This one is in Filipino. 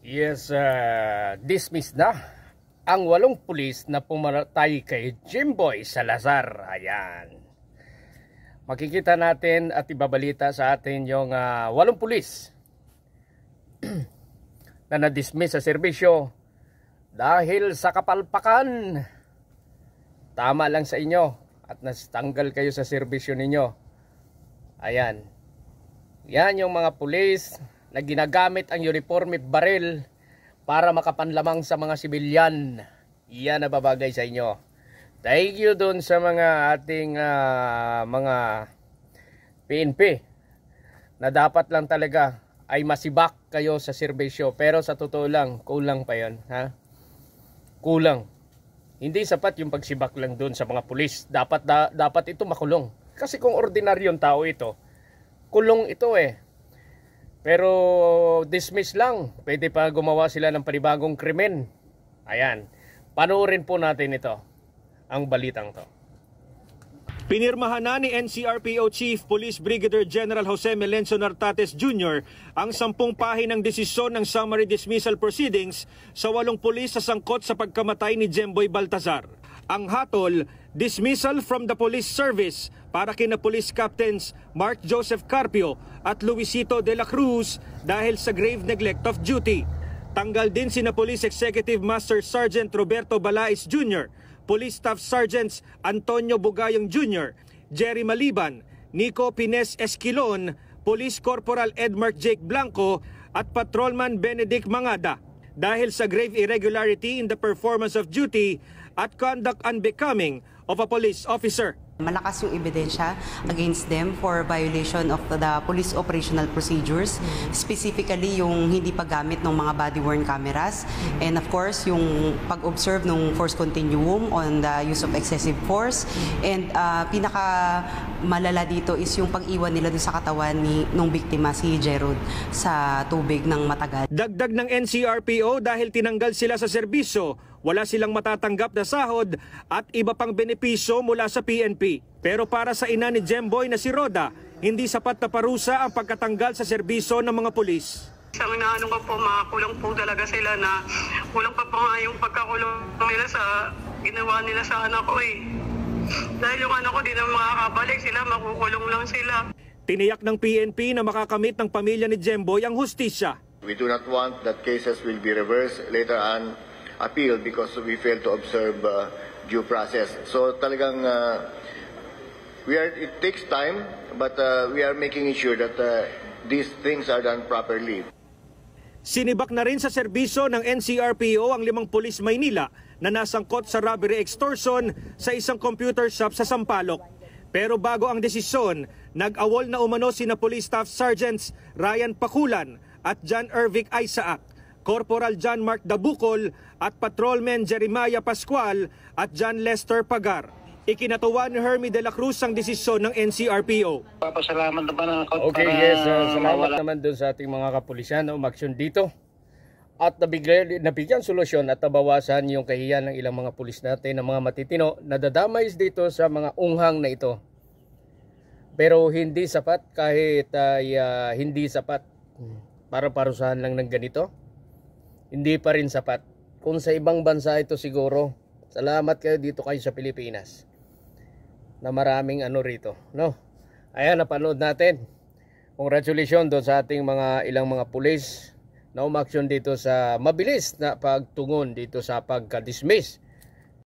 Yes, dismiss na ang 8 pulis na pumatay kay Jimboy Salazar. Ayan. Makikita natin at ibabalita sa atin yung 8 pulis na na-dismiss sa serbisyo dahil sa kapalpakan. Tama lang sa inyo at natanggal kayo sa serbisyo ninyo. Ayan. Yan yung mga pulis na ginagamit ang uniforme baril para makapanlamang sa mga sibilyan. Iyan na babagay sa inyo. Thank you dun sa mga ating mga PNP na dapat lang talaga ay masibak kayo sa serbisyo. Pero sa totoo lang, kulang pa yun. Ha? Kulang. Hindi sapat yung pagsibak lang dun sa mga pulis. Dapat ito makulong. Kasi kung ordinaryong tao ito, kulong ito eh. Pero dismiss lang. Pwede pa gumawa sila ng panibagong krimen. Ayan. Panoorin po natin ito. Ang balitang to. Pinirmahan na ni NCRPO Chief Police Brigadier General Jose Melencio Nartates Jr. ang 10 pahinang desisyon ng summary dismissal proceedings sa 8 pulis sa sangkot sa pagkamatay ni Jemboy Baltazar. Ang hatol, dismissal from the police service para kina Police Captains Mark Joseph Carpio at Luisito de la Cruz dahil sa grave neglect of duty. Tanggal din sina Police Executive Master Sergeant Roberto Balais Jr., Police Staff Sergeants Antonio Bugayong Jr., Jerry Maliban, Nico Pines Esquilon, Police Corporal Edmark Jake Blanco at Patrolman Benedict Mangada dahil sa grave irregularity in the performance of duty at conduct unbecoming of a police officer. Malakas yung ebidensya against them for violation of the police operational procedures, specifically yung hindi paggamit ng mga body-worn cameras, and of course yung pag-observe ng force continuum on the use of excessive force, and pinaka malala dito is yung pag-iwan nila dun sa katawan nung biktima, si Jerod, sa tubig ng matagal. Dagdag ng NCRPO dahil tinanggal sila sa serbisyo, wala silang matatanggap na sahod at iba pang benepisyo mula sa PNP. Pero para sa ina ni Jemboy na si Roda, hindi sapat na parusa ang pagkatanggal sa serbisyo ng mga pulis. Sa inaano ko po, makakulong po talaga sila na kulang pa nga yung pagkakulong nila sa ginawa nila sa anak ko eh. Dahil yung anak ko di na makakabalik sila, makukulong lang sila. Tiniyak ng PNP na makakamit ng pamilya ni Jemboy ang hustisya. We do not want that cases will be reversed later on appeal because we fail to observe due process. So talagang it takes time, but we are making sure that these things are done properly. Sinibak na rin sa serbisyo ng NCRPO ang 5 pulis Maynila na nasangkot sa robbery extortion sa isang computer shop sa Sampaloc. Pero bago ang desisyon, nag-awol na umano sina Police Staff Sergeants Ryan Pakulan at John Ervic Isaac, Corporal John Mark Dabucol at Patrolman Jeremiah Pascual at John Lester Pagar. Ikinatuwa ni Hermie de la Cruz ang desisyon ng NCRPO. Papasalamat naman ako. Okay, yes. Salamat naman dun sa ating mga kapulisan na umaksyon dito. At nabigyan solusyon at nabawasan yung kahiyan ng ilang mga pulis natin, ng mga matitino na dadamay dito sa mga unghang na ito. Pero hindi sapat kahit hindi sapat para parusahan lang ng ganito. Hindi pa rin sapat. Kung sa ibang bansa ito siguro, salamat kayo dito kayo sa Pilipinas. Na maraming rito, no? Ayan, napanood natin. Congratulations doon sa ating ilang mga pulis na umaksyon dito sa mabilis na pagtungon dito sa pagka-dismiss